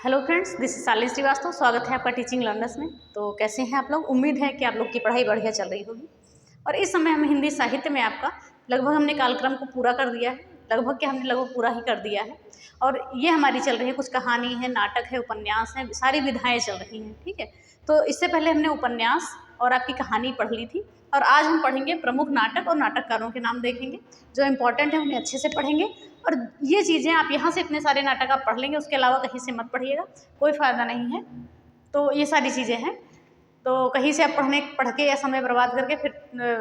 Hello friends, this is Shalini Srivastava. स्वागत है आपका टीचिंग लर्नर्स में। तो कैसे हैं आप लोग? उम्मीद है कि आप लोग की पढ़ाई बढ़िया चल रही होगी। और इस समय हम हिंदी साहित्य में आपका लगभग हमने कालक्रम को पूरा कर दिया है। लगभग पूरा ही कर दिया है। और ये हमारी चल रही है, कुछ कहानी है, नाटक है, उपन्यास है, सारी विधाएँ चल रही हैं। ठीक है, तो इससे पहले हमने उपन्यास और आपकी कहानी पढ़ ली थी। और आज हम पढ़ेंगे प्रमुख नाटक और नाटककारों के नाम देखेंगे। जो इम्पोर्टेंट है उन्हें अच्छे से पढ़ेंगे। और ये चीज़ें आप यहाँ से इतने सारे नाटक आप पढ़ लेंगे, उसके अलावा कहीं से मत पढ़िएगा, कोई फ़ायदा नहीं है। तो ये सारी चीज़ें हैं, तो कहीं से आप पढ़ के या समय बर्बाद करके फिर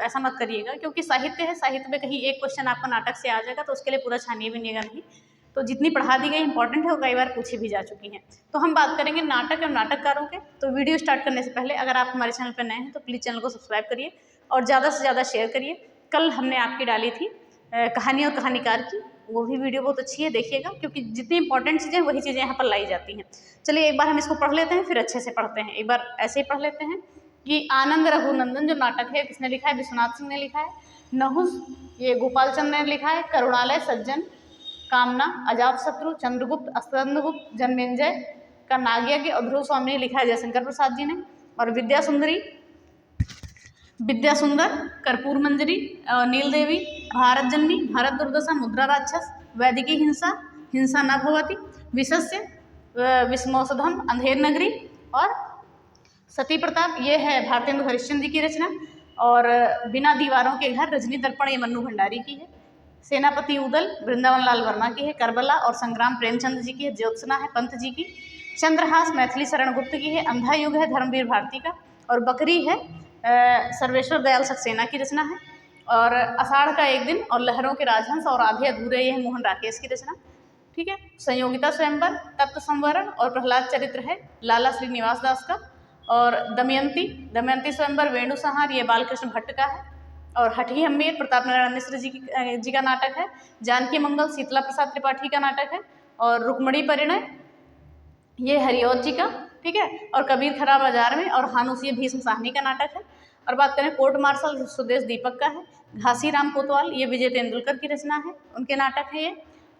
ऐसा मत करिएगा, क्योंकि साहित्य है। साहित्य में कहीं एक क्वेश्चन आपका नाटक से आ जाएगा तो उसके लिए पूरा छानिए बिनिएगा नहीं। तो जितनी पढ़ा दी गई इंपॉर्टेंट है वो कई बार पूछी भी जा चुकी हैं। तो हम बात करेंगे नाटक और नाटककारों के। तो वीडियो स्टार्ट करने से पहले अगर आप हमारे चैनल पर नए हैं तो प्लीज़ चैनल को सब्सक्राइब करिए और ज़्यादा से ज़्यादा शेयर करिए। कल हमने आपकी डाली थी कहानी और कहानीकार की, वो भी वीडियो बहुत अच्छी है, देखिएगा, क्योंकि जितनी इंपॉर्टेंट चीज़ें वही चीज़ें यहाँ पर लाई जाती हैं। चलिए एक बार हम इसको पढ़ लेते हैं, फिर अच्छे से पढ़ते हैं। एक बार ऐसे ही पढ़ लेते हैं कि आनंद रघुनंदन जो नाटक है, किसने लिखा है? विश्वनाथ सिंह ने लिखा है। नहुस ये गोपाल चंद ने लिखा है। करुणालय, सज्जन, कामना, अजातशत्रु, चंद्रगुप्त, स्कंदगुप्त, जन्मेजय का नागयज्ञ और ध्रुव स्वामी ने लिखा है जयशंकर प्रसाद जी ने। और विद्या सुंदर, कर्पूर मंजरी, नील देवी, भारत जननी, भारत दुर्दशा, मुद्रा राक्षस, वैदिकी हिंसा, हिंसा न भवति, विशस्य, विस्मौषधम, अंधेर नगरी और सती प्रताप, ये है भारतेंदु हरिश्चंद्र जी की रचना। और बिना दीवारों के घर, रजनी दर्पण, ये मन्नू भंडारी की है। सेनापति उदल, वृंदावन लाल वर्मा की है। करबला और संग्राम प्रेमचंद जी की है। ज्योत्सना है पंत जी की। चंद्रहास मैथिली शरण गुप्त की है। अंधा युग है धर्मवीर भारती का। और बकरी है सर्वेश्वर दयाल सक्सेना की रचना है। और आषाढ़ का एक दिन और लहरों के राजहंस और आधे अधूरे, ये है मोहन राकेश की रचना। ठीक है, संयोगिता स्वयंवर, तत्व संवरण और प्रहलाद चरित्र है लाला श्रीनिवास दास का। और दमयंती स्वयंवर, वेणु संहार, ये बालकृष्ण भट्ट का है। और हठी हम्मीर प्रताप नारायण मिश्र जी का नाटक है। जानकी मंगल शीतला प्रसाद त्रिपाठी का नाटक है। और रुक्मणी परिणय, ये हरिऔध जी का। ठीक है, और कबीर खरा बाजार में और हानुस, ये भीष्म साहनी का नाटक है। और बात करें कोर्ट मार्शल, सुदेश दीपक का है। घासी राम कोतवाल, ये विजय तेंदुलकर की रचना है, उनके नाटक है ये।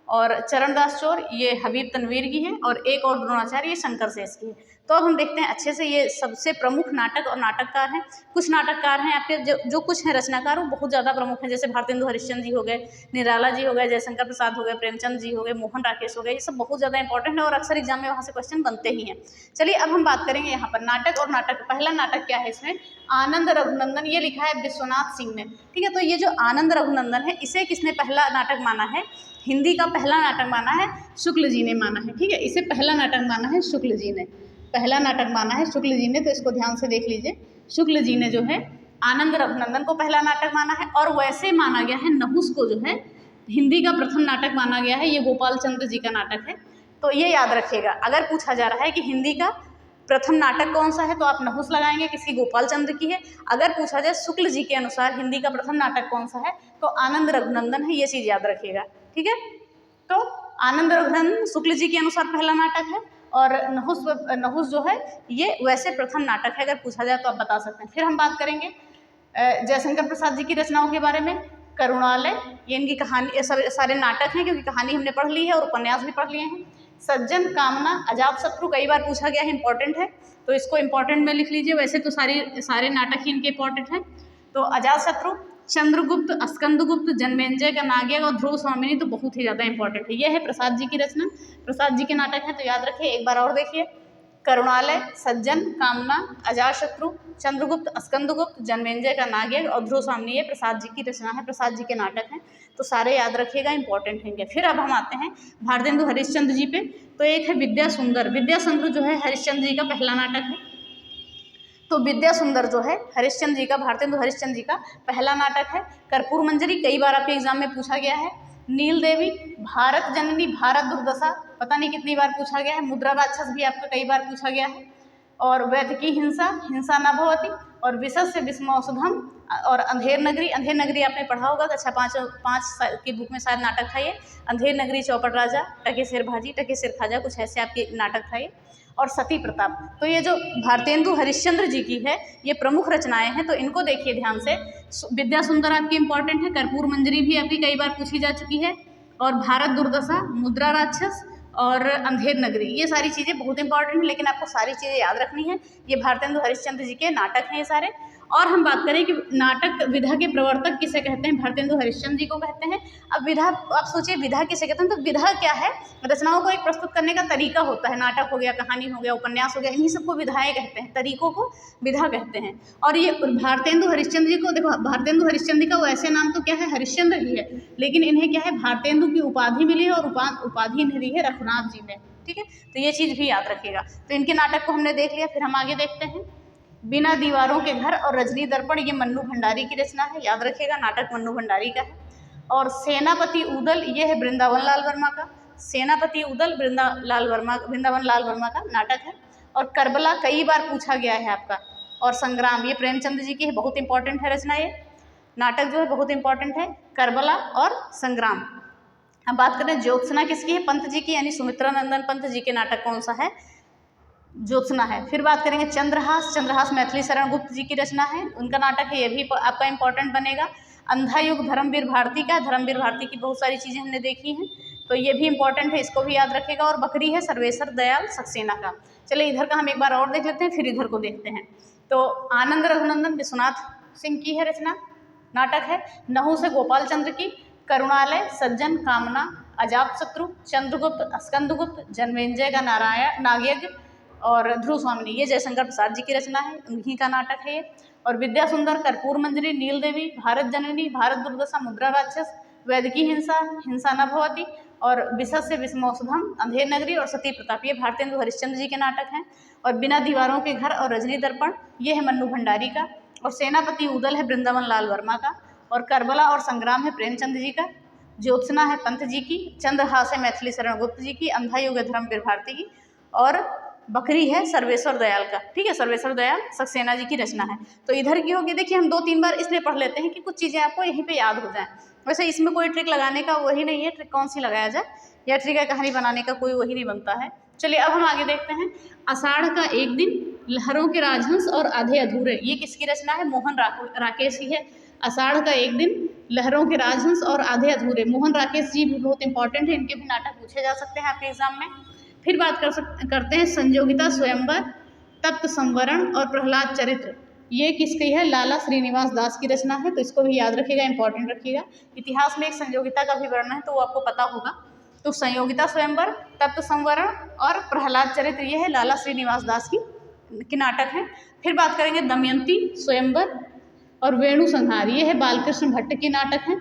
और चरणदास चोर, ये हबीब तनवीर की है। और एक और द्रोणाचार्य, ये शंकर शेष की है। तो अब हम देखते हैं अच्छे से, ये सबसे प्रमुख नाटक और नाटककार हैं। कुछ नाटककार हैं आपके जो कुछ हैं रचनाकार, वो बहुत ज़्यादा प्रमुख हैं, जैसे भारतेंदु हरिश्चंद्र जी हो गए, निराला जी हो गए, जयशंकर प्रसाद हो गए, प्रेमचंद जी हो गए, मोहन राकेश हो गए। ये सब बहुत ज़्यादा इंपॉर्टेंट है और अक्सर एग्जाम में वहाँ से क्वेश्चन बनते ही हैं। चलिए अब हम बात करेंगे यहाँ पर नाटक और नाटक। पहला नाटक क्या है इसमें? आनंद रघुनंदन, ये लिखा है विश्वनाथ सिंह ने। ठीक है, तो ये जो आनंद रघुनंदन है, इसे किसने पहला नाटक माना है? हिंदी का पहला नाटक माना है शुक्ल जी ने माना है। ठीक है, इसे पहला नाटक माना है शुक्ल जी ने, पहला नाटक माना है शुक्ल जी ने। तो इसको ध्यान से देख लीजिए, शुक्ल जी ने जो है आनंद रघुनंदन को पहला नाटक माना है। और वैसे माना गया है नहुस को जो है हिंदी का प्रथम नाटक माना गया है, ये गोपाल चंद्र जी का नाटक है। तो ये याद रखिएगा, अगर पूछा जा रहा है कि हिंदी का प्रथम नाटक कौन सा है तो आप नहुस लगाएंगे, किसी गोपाल चंद्र की है। अगर पूछा जाए शुक्ल जी के अनुसार हिंदी का प्रथम नाटक कौन सा है तो आनंद रघुनंदन है, ये चीज़ याद रखिएगा। ठीक है, तो आनंद रघुनंदन शुक्ल जी के अनुसार पहला नाटक है। और नहुस जो है ये वैसे प्रथम नाटक है, अगर पूछा जाए तो आप बता सकते हैं। फिर हम बात करेंगे जयशंकर प्रसाद जी की रचनाओं के बारे में। करुणालय, ये इनकी कहानी, सारे नाटक हैं क्योंकि कहानी हमने पढ़ ली है और उपन्यास भी पढ़ लिए हैं। सज्जन, कामना, अजातशत्रु कई बार पूछा गया है, इंपॉर्टेंट है, तो इसको इंपॉर्टेंट में लिख लीजिए। वैसे तो सारे नाटक ही इनके इंपॉर्टेंट हैं। तो अजातशत्रु, चंद्रगुप्त, स्कंदगुप्त, जन्मेजय का नागयज्ञ और ध्रुव स्वामिनी तो बहुत ही ज़्यादा इंपॉर्टेंट है। यह है प्रसाद जी की रचना, प्रसाद जी के नाटक हैं, तो याद रखिए। एक बार और देखिए, करुणालय, सज्जन, कामना, अजातशत्रु, चंद्रगुप्त, स्कंदगुप्त, जन्मेजय का नागयज्ञ और ध्रुव स्वामिनी, ये प्रसाद जी की रचना है, प्रसाद जी के नाटक हैं। तो सारे याद रखिएगा, इंपॉर्टेंट हैं। फिर अब हम आते हैं भारतेंदु हरिश्चंद्र जी पे। तो एक है विद्या सुंदर। विद्या सुंदर जो है हरिश्चंद्र जी का पहला नाटक है। तो विद्या सुंदर जो है हरिश्चंद्र जी का, भारतेंदु हरिश्चंद्र जी का पहला नाटक है। कर्पूर मंजरी कई बार आपके एग्जाम में पूछा गया है। नील देवी, भारत जननी, भारत दुर्दशा पता नहीं कितनी बार पूछा गया है। मुद्रा राक्षस भी आपका कई बार पूछा गया है। और वैदिकी हिंसा, हिंसा न भवति। और विशस्य, विस्मौषधम और अंधेर नगरी आपने पढ़ा होगा, तो अच्छा 5 की बुक में शायद नाटक था ये। अंधेर नगरी, चौपट राजा, टके सिर भाजी, टके सिर खाजा, कुछ ऐसे आपके नाटक था ये। और सती प्रताप, तो ये जो भारतेंदु हरिश्चंद्र जी की है ये प्रमुख रचनाएं हैं, तो इनको देखिए ध्यान से। विद्या सुंदर आपकी इंपॉर्टेंट है। कर्पूर मंजरी भी आपकी कई बार पूछी जा चुकी है। और भारत दुर्दशा, मुद्रा राक्षस और अंधेर नगरी, ये सारी चीज़ें बहुत इंपॉर्टेंट हैं, लेकिन आपको सारी चीज़ें याद रखनी है। ये भारतेंदु हरिश्चंद्र जी के नाटक हैं ये सारे। और हम बात करें कि नाटक विधा के प्रवर्तक किसे कहते हैं, भारतेंदु हरिश्चंद्र जी को कहते हैं। अब विधा, आप सोचिए विधा किसे कहते हैं, तो विधा क्या है, रचनाओं को एक प्रस्तुत करने का तरीका होता है। नाटक हो गया, कहानी हो गया, उपन्यास हो गया, इन्हीं सबको विधाएं कहते हैं, तरीकों को विधा कहते हैं। और ये भारतेंदु हरिश्चंद्र जी को देखो, भारतेंदु हरिश्चंद्र जी का वैसे नाम तो क्या है, हरिश्चंद्र ही है, लेकिन इन्हें क्या है, भारतेंदु की उपाधि मिली है, और उपाधि इन्हें दी है रघुनाथ जी ने। ठीक है, तो ये चीज़ भी याद रखिएगा। तो इनके नाटक को हमने देख लिया, फिर हम आगे देखते हैं। बिना दीवारों के घर और रजनी दर्पण, ये मन्नू भंडारी की रचना है, याद रखिएगा, नाटक मन्नू भंडारी का है। और सेनापति उदल, ये है वृंदावन लाल वर्मा का। सेनापति उदल वृंदावन लाल वर्मा का नाटक है। और करबला कई बार पूछा गया है आपका। और संग्राम, ये प्रेमचंद जी की है, बहुत इंपॉर्टेंट है रचना, ये नाटक जो है बहुत इंपॉर्टेंट है, करबला और संग्राम। अब बात करें ज्योत्सना किसकी है, पंत जी की, यानी सुमित्रा नंदन पंत जी के नाटक कौन सा है, ज्योत्सना है। फिर बात करेंगे चंद्रहास, चंद्रहास मैथिली शरण गुप्त जी की रचना है, उनका नाटक है, ये भी आपका इंपॉर्टेंट बनेगा। अंधा युग धर्मवीर भारती का, धर्मवीर भारती की बहुत सारी चीज़ें हमने देखी हैं, तो ये भी इंपॉर्टेंट है, इसको भी याद रखेगा। और बकरी है सर्वेश्वर दयाल सक्सेना का। चलिए इधर का हम एक बार और देख लेते हैं, फिर इधर को देखते हैं। तो आनंद रघुनंदन विश्वनाथ सिंह की है रचना, नाटक है। नहु से गोपाल चंद्र की, करुणालय, सज्जन, कामना, अजातशत्रु, चंद्रगुप्त, स्कंदगुप्त, जन्मेंजय का नागयज्ञ और ध्रुव स्वामिनी, ये जयशंकर प्रसाद जी की रचना है, उन्हीं का नाटक है ये। और विद्या सुंदर, कर्पूर मंजरी, नील देवी, भारत जननी, भारत दुर्दशा, मुद्रा राक्षस, वैदिकी हिंसा, हिंसा न भवती, और विशस्य विषमौषधम, अंधेर नगरी और सती प्रताप, ये भारतेंदु हरिश्चंद्र जी के नाटक हैं। और बिना दीवारों के घर और रजनी दर्पण, ये है मन्नू भंडारी का। और सेनापति उदल है वृंदावन लाल वर्मा का। और करबला और संग्राम है प्रेमचंद जी का। ज्योत्सना है पंत जी की। चंद्रहास है मैथिली शरण गुप्त जी की। अंधा युग है धर्मवीर भारती की। और बकरी है सर्वेश्वर दयाल का। ठीक है, सर्वेश्वर दयाल सक्सेना जी की रचना है। तो इधर की होगी, देखिए हम 2-3 बार इसलिए पढ़ लेते हैं कि कुछ चीज़ें आपको यहीं पे याद हो जाएं। वैसे इसमें कोई ट्रिक लगाने का वही नहीं है, ट्रिक कौन सी लगाया जाए, या ट्रिक है कहानी बनाने का कोई वही नहीं बनता है। चलिए अब हम आगे देखते हैं। आषाढ़ का एक दिन, लहरों के राजहंस और आधे अधूरे, ये किसकी रचना है, मोहन राकेश ही है। आषाढ़ का एक दिन, लहरों के राजहंस और आधे अधूरे, मोहन राकेश जी भी बहुत इंपॉर्टेंट है, इनके भी नाटक पूछे जा सकते हैं आपके एग्जाम में। फिर बात करते हैं संयोगिता स्वयंवर, तप्त संवरण और प्रहलाद चरित्र, ये किसकी है, लाला श्रीनिवास दास की रचना है, तो इसको भी याद रखिएगा, इंपॉर्टेंट रखिएगा। इतिहास में एक संयोगिता का भी वर्णन है, तो वो आपको पता होगा। तो संयोगिता स्वयंवर, तप्त संवरण और प्रहलाद चरित्र, ये है लाला श्रीनिवास दास की नाटक है। फिर बात करेंगे दमयंती स्वयंवर और वेणु संहार, ये है बालकृष्ण भट्ट की नाटक है।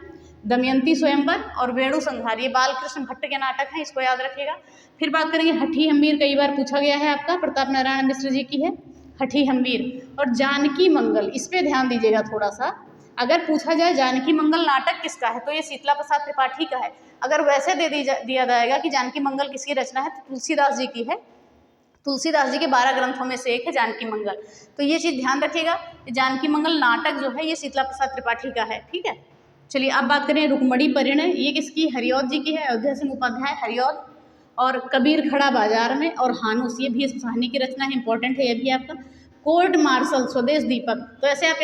दमयंती स्वयंवर और वेणु संहार, ये बालकृष्ण भट्ट के नाटक हैं, इसको याद रखिएगा। फिर बात करेंगे हठी हम्मीर, कई बार पूछा गया है आपका, प्रताप नारायण मिश्र जी की है हठी हम्मीर। और जानकी मंगल, इस पे ध्यान दीजिएगा थोड़ा सा, अगर पूछा जाए जानकी मंगल नाटक किसका है, तो ये शीतला प्रसाद त्रिपाठी का है। अगर वैसे दिया जाएगा कि जानकी मंगल किसकी रचना है, तो तुलसीदास जी की है। तुलसीदास जी के 12 ग्रंथों में से एक है जानकी मंगल, तो ये चीज़ ध्यान रखिएगा। जानकी मंगल नाटक जो है ये शीतला प्रसाद त्रिपाठी का है। ठीक है, चलिए अब बात करें रुक्मणी परिणय, ये किसकी, हरिऔध जी की है, अयोध्या सिंह उपाध्याय हरिऔध। और कबीर खड़ा बाजार में और हानुस, ये भी साहनी की रचना है, इंपॉर्टेंट है ये भी आपका। कोर्ट मार्शल स्वदेश दीपक, तो ऐसे आप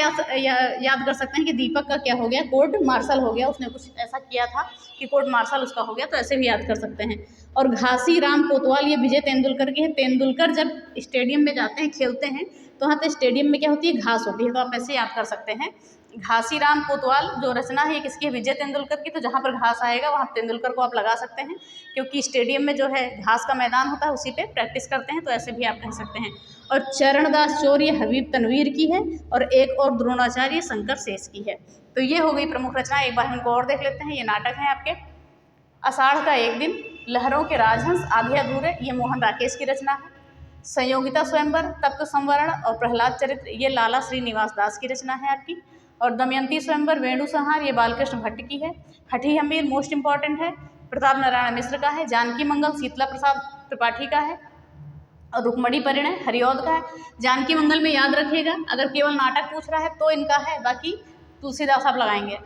याद कर सकते हैं कि दीपक का क्या हो गया, कोर्ट मार्शल हो गया, उसने कुछ ऐसा किया था कि कोर्ट मार्शल उसका हो गया, तो ऐसे भी याद कर सकते हैं। और घासी राम कोतवाल, ये विजय तेंदुलकर की है। तेंदुलकर जब स्टेडियम में जाते हैं, खेलते हैं, तो वहाँ पे स्टेडियम में क्या होती है, घास होती है, तो आप ऐसे याद कर सकते हैं। घासी राम कोतवाल जो रचना है किसकी है, विजय तेंदुलकर की। तो जहाँ पर घास आएगा वहाँ तेंदुलकर को आप लगा सकते हैं, क्योंकि स्टेडियम में जो है घास का मैदान होता है, उसी पे प्रैक्टिस करते हैं, तो ऐसे भी आप कह सकते हैं। और चरणदास चौर, ये हबीब तनवीर की है। और एक और द्रोणाचार्य शंकर शेष की है। तो ये हो गई प्रमुख रचना, एक बार इनको और देख लेते हैं। ये नाटक है आपके आषाढ़ का एक दिन, लहरों के राजहंस, आधे अधूरे, ये मोहन राकेश की रचना है। संयोगिता स्वयंवर, तप्त संवरण और प्रहलाद चरित्र, ये लाला श्रीनिवास दास की रचना है आपकी। और दमयंती स्वयंवर, वेणु संहार, ये बालकृष्ण भट्ट की है। हठी हम्मीर मोस्ट इंपॉर्टेंट है, प्रताप नारायण मिश्र का है। जानकी मंगल शीतला प्रसाद त्रिपाठी का है। और रुक्मणी परिणय हरिऔध का है। जानकी मंगल में याद रखिएगा, अगर केवल नाटक पूछ रहा है तो इनका है, बाकी तुलसीदास आप लगाएंगे।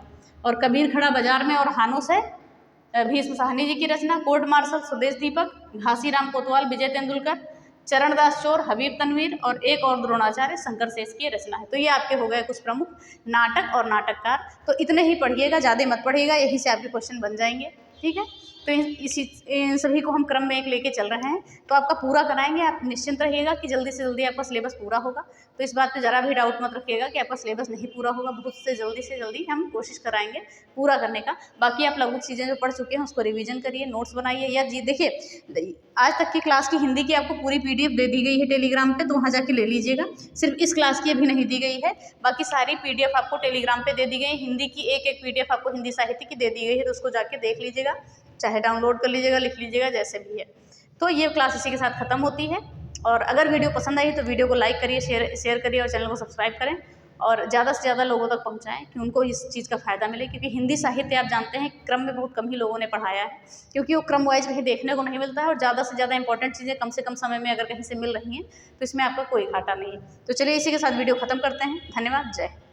और कबीर खड़ा बाजार में और हानुस है भीष्म साहनी जी की रचना। कोर्ट मार्शल स्वदेश दीपक, घासी राम कोतवाल, विजय तेंदुलकर, चरणदास चौर, हबीब तनवीर और एक और द्रोणाचार्य शंकर शेष की रचना है। तो ये आपके हो गए कुछ प्रमुख नाटक और नाटककार। तो इतने ही पढ़िएगा, ज़्यादा मत पढ़िएगा, यही से आपके क्वेश्चन बन जाएंगे। ठीक है। तो इन सभी को हम क्रम में एक लेके चल रहे हैं, तो आपका पूरा कराएंगे। आप निश्चिंत रहिएगा कि जल्दी से जल्दी आपका सिलेबस पूरा होगा। तो इस बात पे ज़रा भी डाउट मत रखिएगा कि आपका सिलेबस नहीं पूरा होगा। बहुत से जल्दी हम कोशिश कराएंगे पूरा करने का। बाकी आप लगभग चीज़ें जो पढ़ चुके हैं उसको रिवीजन करिए, नोट्स बनाइए, या जी देखिए आज तक की क्लास की हिंदी की आपको पूरी PDF दे दी गई है टेलीग्राम पे, तो वहाँ जाके ले लीजिएगा। सिर्फ इस क्लास की अभी नहीं दी गई है, बाकी सारी PDF आपको टेलीग्राम पे दे दी गई। हिंदी की एक PDF आपको हिंदी साहित्य की दे दी गई है, तो उसको जाके देख लीजिएगा, चाहे डाउनलोड कर लीजिएगा, लिख लीजिएगा, जैसे भी है। तो ये क्लास इसी के साथ ख़त्म होती है। और अगर वीडियो पसंद आई तो वीडियो को लाइक करिए, शेयर करिए और चैनल को सब्सक्राइब करें, और ज़्यादा से ज़्यादा लोगों तक पहुँचाएँ कि उनको इस चीज़ का फ़ायदा मिले। क्योंकि हिंदी साहित्य आप जानते हैं क्रम में बहुत कम ही लोगों ने पढ़ाया है, क्योंकि वो क्रम वाइज कहीं देखने को नहीं मिलता है, और ज़्यादा से ज़्यादा इंपॉर्टेंट चीज़ें कम से कम समय में अगर कहीं से मिल रही हैं तो इसमें आपका कोई घाटा नहीं है। तो चलिए इसी के साथ वीडियो ख़त्म करते हैं। धन्यवाद। जय हिंद।